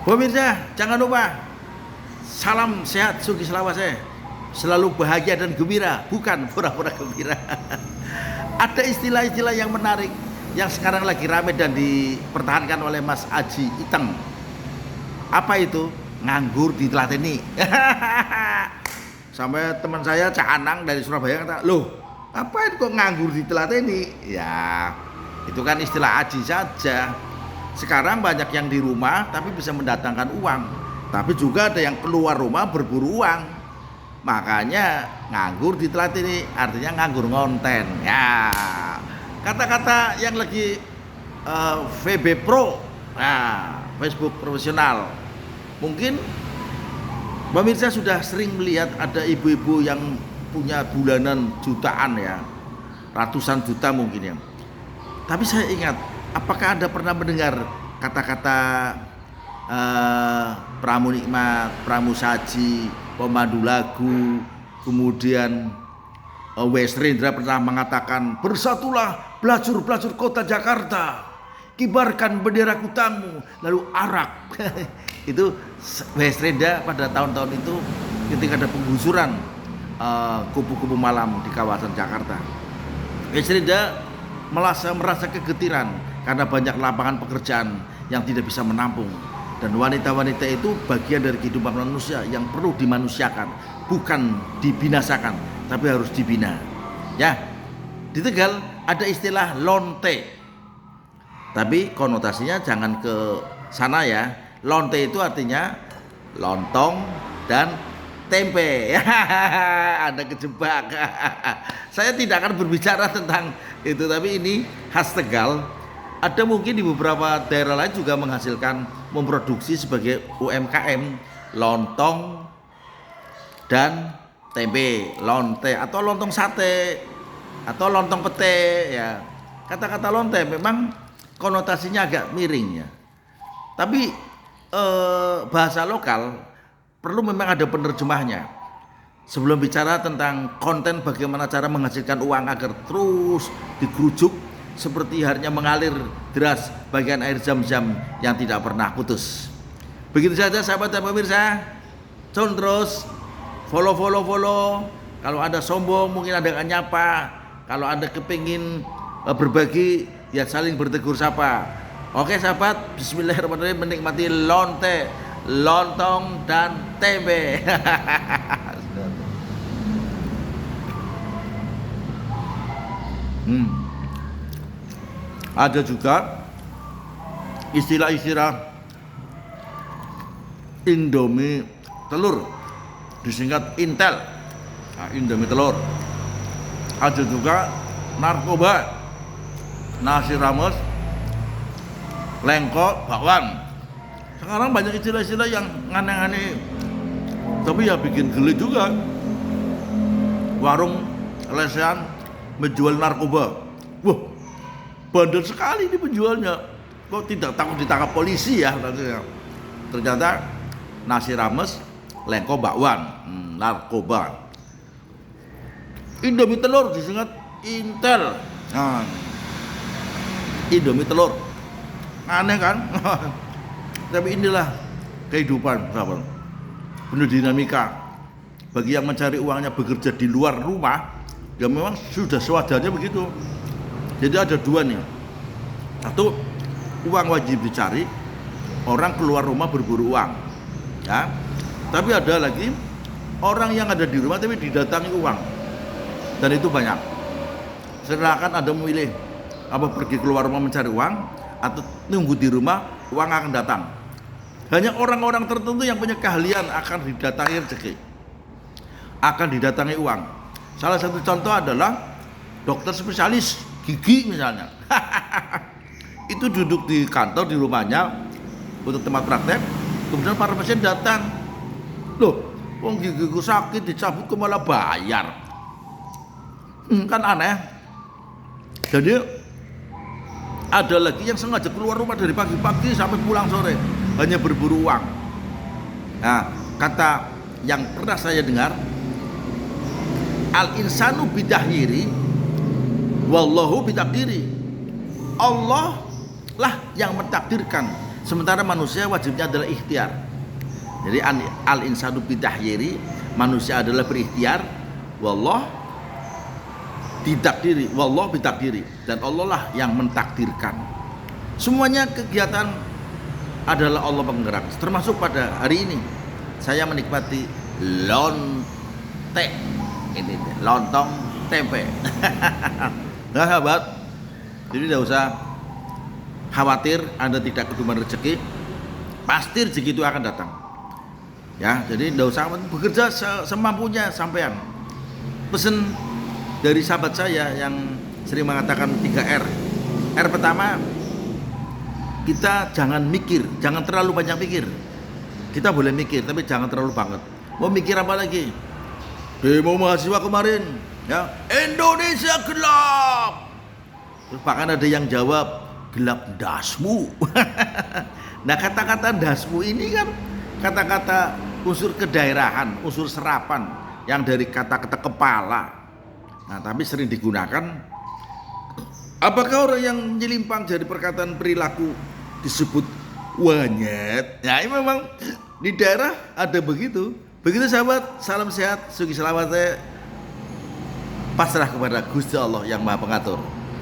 Pemirsa, jangan lupa salam sehat Sugi Selawase, selalu bahagia dan gembira, bukan pura-pura gembira. Ada istilah-istilah yang menarik yang sekarang lagi ramai dan dipertahankan oleh Mas Aji Iteng. Apa itu? Nganggur ditelateni. Sampai teman saya Cak Anang dari Surabaya kata, loh, apa itu kok nganggur ditelateni? Ya, itu kan istilah Aji saja. Sekarang banyak yang di rumah tapi bisa mendatangkan uang, tapi juga ada yang keluar rumah berburu uang. Makanya nganggur ditelateni, artinya nganggur ngonten. Ya, kata-kata yang lagi VB Pro, nah, Facebook profesional. Mungkin pemirsa sudah sering melihat ada ibu-ibu yang punya bulanan jutaan ya, ratusan juta mungkin ya. Tapi saya ingat, apakah Anda pernah mendengar kata-kata pramu nikmat, pramu saji, pemandu lagu, kemudian Wes Rendra pernah mengatakan, bersatulah pelacur-pelacur kota Jakarta, kibarkan bendera kutangmu, lalu arak. Itu Wes Rendra pada tahun-tahun itu ketika ada penggusuran kubu-kubu malam di kawasan Jakarta. Wes Rendra merasa kegetiran karena banyak lapangan pekerjaan yang tidak bisa menampung, dan wanita-wanita itu bagian dari kehidupan manusia yang perlu dimanusiakan, bukan dibinasakan, tapi harus dibina. Ya, di Tegal ada istilah lonte, tapi konotasinya jangan ke sana ya. Lonte itu artinya lontong dan tempe. Anda kejebak. Saya tidak akan berbicara tentang itu, tapi ini khas Tegal. Ada mungkin di beberapa daerah lain juga menghasilkan, memproduksi sebagai UMKM lontong dan tempe, lonte atau lontong sate atau lontong pete ya. Kata-kata lonte memang konotasinya agak miring ya. Tapi bahasa lokal perlu memang ada penerjemahnya. Sebelum bicara tentang konten bagaimana cara menghasilkan uang agar terus digerujuk seperti harinya mengalir deras bagian air zam-zam yang tidak pernah putus. Begitu saja sahabat dan pemirsa. Con terus follow. Kalau Anda sombong mungkin Anda akan nyapa. Kalau Anda kepingin berbagi ya saling bertegur sapa. Oke sahabat, bismillahirrahmanirrahim, menikmati lonte, lontong dan tempe. Ada juga istilah-istilah Indomie telur, disingkat Intel. Nah, Indomie telur. Ada juga narkoba, nasi rames, lengko, bakwan. Sekarang banyak istilah-istilah yang aneh-aneh, tapi ya bikin geli juga. Warung lesehan menjual narkoba. Wah, bandel sekali ini penjualnya. Kok tidak takut ditangkap polisi ya? Ternyata nasi rames, lengko, bakwan, narkoba. Indomie telur disingkat Intel. Nah, Indomie telur. Aneh kan? Tapi inilah kehidupan, sahabat. Penuh dinamika. Bagi yang mencari uangnya bekerja di luar rumah, ya memang sudah sewajarnya begitu. Jadi ada dua nih. Satu, uang wajib dicari, orang keluar rumah berburu uang. Ya. Tapi ada lagi orang yang ada di rumah tapi didatangi uang. Dan itu banyak. Silakan Anda memilih apa pergi keluar rumah mencari uang atau nunggu di rumah uang akan datang. Hanya orang-orang tertentu yang punya keahlian akan didatangi rezeki, akan didatangi uang. Salah satu contoh adalah dokter spesialis gigi misalnya. Itu duduk di kantor di rumahnya untuk tempat praktek, kemudian para pasien datang. Loh, wong gigiku sakit dicabut kok malah bayar. Kan aneh. Jadi ada lagi yang sengaja keluar rumah dari pagi-pagi sampai pulang sore hanya berburu uang. Nah, kata yang pernah saya dengar, al insanu bidahyiri wallahu bitakdiri. Allah lah yang mentakdirkan, Sementara manusia wajibnya adalah ikhtiar. Jadi al insanu bitahyiri, manusia adalah berikhtiar, wallah ditakdiri, wallah bitakdiri, dan Allah lah yang mentakdirkan. Semuanya kegiatan adalah Allah penggerak. Termasuk pada hari ini saya menikmati ini lontong tempe. Nah sahabat, jadi tidak usah khawatir Anda tidak keduman rezeki, pasti rezeki itu akan datang. Ya, jadi tidak usah bekerja semampunya sampean. Pesan dari sahabat saya yang sering mengatakan 3R. R pertama, kita jangan mikir, jangan terlalu banyak mikir. Kita boleh mikir, tapi jangan terlalu banget. Mau mikir apa lagi? Demo mahasiswa kemarin, ya, Indonesia gelap. Terus bahkan ada yang jawab, gelap dasmu. Nah, kata-kata dasmu ini kan kata-kata unsur kedaerahan, unsur serapan yang dari kata-kata kepala. Nah, tapi sering digunakan. Apakah orang yang menyelimpang dari perkataan perilaku disebut wanyet? Ya, ini memang di daerah ada begitu. Begitu sahabat, salam sehat, sugi selawat, pasrah kepada Gusti Allah yang Maha Pengatur.